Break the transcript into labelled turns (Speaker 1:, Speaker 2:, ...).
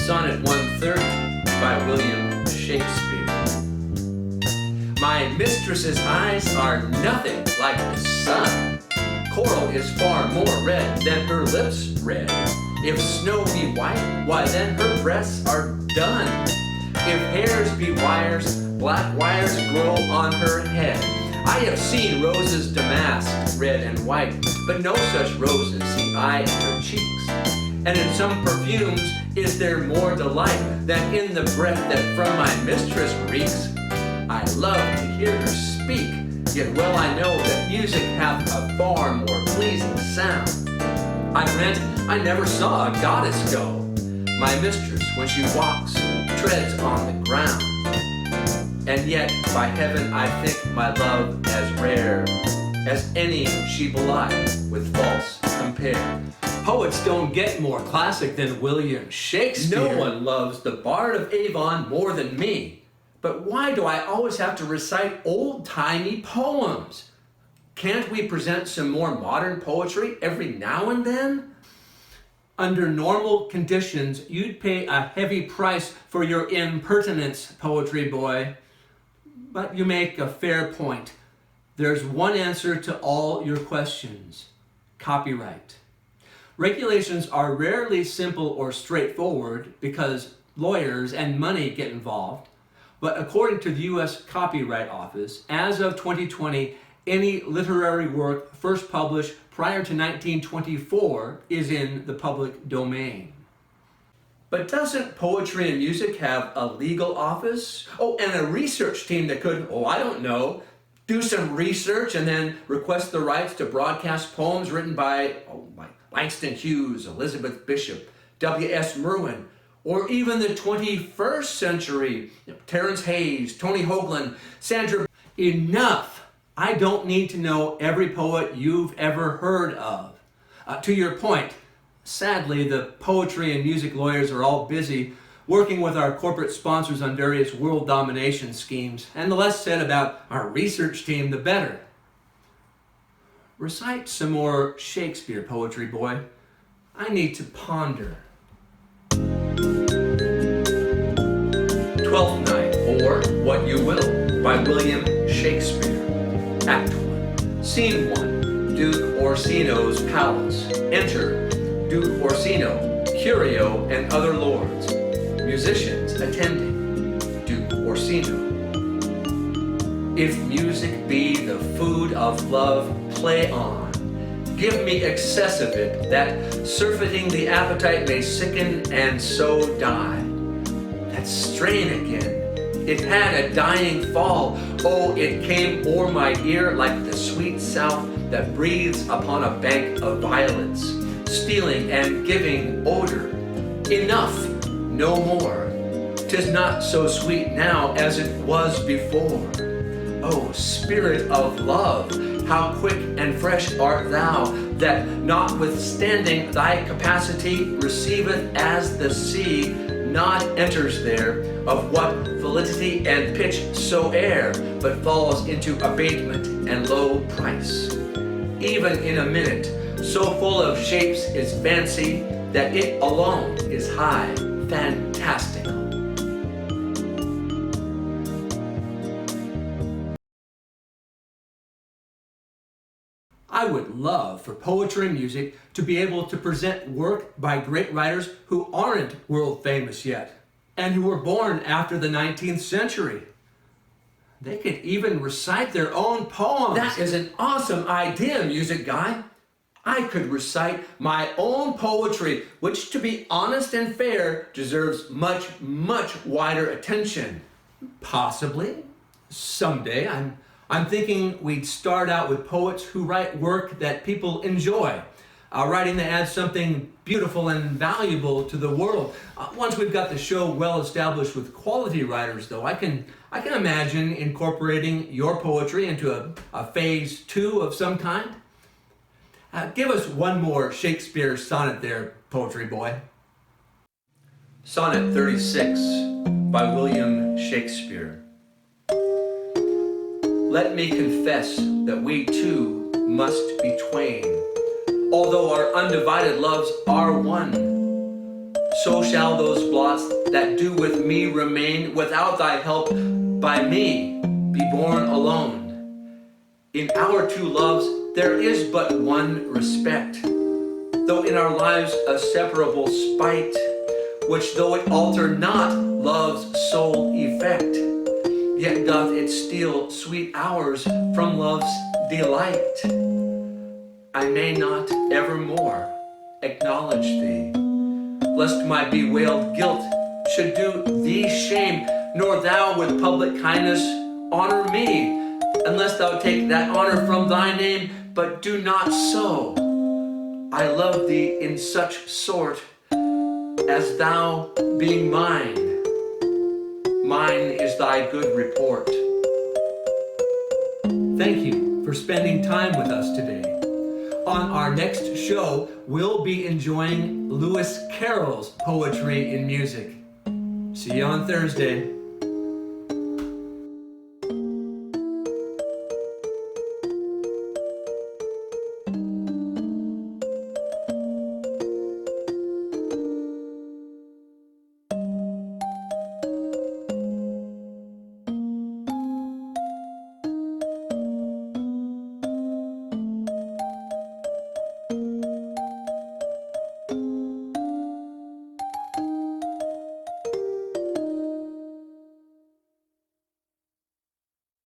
Speaker 1: Sonnet 130 by William Shakespeare. My mistress's eyes are nothing like the sun. Coral is far more red than her lips red. If snow be white, why then her breasts are dun. If hairs be wires, black wires grow on her head. I have seen roses damasked, red and white, but no such roses see I in her cheeks. And in some perfumes is there more delight than in the breath that from my mistress reeks. I love to hear her speak, yet well I know that music hath a far more pleasing sound. I grant I never saw a goddess go. My mistress, when she walks, treads on the ground. And yet, by heaven, I think my love as rare as any she belied with false compare. Poets don't get more classic than William Shakespeare. No one loves the Bard of Avon more than me. But why do I always have to recite old-timey poems? Can't we present some more modern poetry every now and then? Under normal conditions, you'd pay a heavy price for your impertinence, poetry boy. But you make a fair point. There's one answer to all your questions: copyright. Regulations are rarely simple or straightforward because lawyers and money get involved. But according to the U.S. Copyright Office, as of 2020, any literary work first published prior to 1924 is in the public domain. But doesn't poetry and music have a legal office? Oh, and a research team that could, do some research and then request the rights to broadcast poems written by, like Langston Hughes, Elizabeth Bishop, W.S. Merwin, or even the 21st century, Terence Hayes, Tony Hoagland, Sandra. Enough! I don't need to know every poet you've ever heard of. To your point, sadly, the poetry and music lawyers are all busy working with our corporate sponsors on various world domination schemes, and the less said about our research team, the better. Recite some more Shakespeare, poetry boy. I need to ponder. Twelfth Night, or What You Will, by William Shakespeare. Act 1. Scene 1. Duke Orsino's palace. Enter Duke Orsino, Curio, and other lords. Musicians attending. Duke Orsino. If music be the food of love, play on. Give me excess of it, that surfeiting the appetite may sicken and so die. That strain again. It had a dying fall. Oh, it came o'er my ear like the sweet south that breathes upon a bank of violets, stealing and giving odor. Enough, no more. 'Tis not so sweet now as it was before. O spirit of love, how quick and fresh art thou, that notwithstanding thy capacity receiveth as the sea, not enters there, of what validity and pitch soe'er, but falls into abatement and low price. Even in a minute, so full of shapes is fancy, that it alone is high fantastical. I would love for poetry and music to be able to present work by great writers who aren't world famous yet, and who were born after the 19th century. They could even recite their own poems. That is an awesome idea, music guy. I could recite my own poetry, which, to be honest and fair, deserves much, much wider attention. Possibly, someday. I'm thinking we'd start out with poets who write work that people enjoy, writing that adds something beautiful and valuable to the world. Once we've got the show well established with quality writers, though, I can imagine incorporating your poetry into a phase 2 of some kind. Give us one more Shakespeare sonnet there, poetry boy. Sonnet 36 by William Shakespeare. Let me confess that we two must be twain, although our undivided loves are one. So so shall those blots that do with me remain without thy help by me be born alone. In our two loves there is but one respect, though in our lives a separable spite, which though it alter not love's sole effect, yet doth it steal sweet hours from love's delight. I may not evermore acknowledge thee, lest my bewailed guilt should do thee shame, nor thou with public kindness honor me, unless thou take that honor from thy name, but do not so. I love thee in such sort, as thou being mine is thy good report. Thank you for spending time with us today. On our next show, we'll be enjoying Lewis Carroll's poetry in music. See you on Thursday.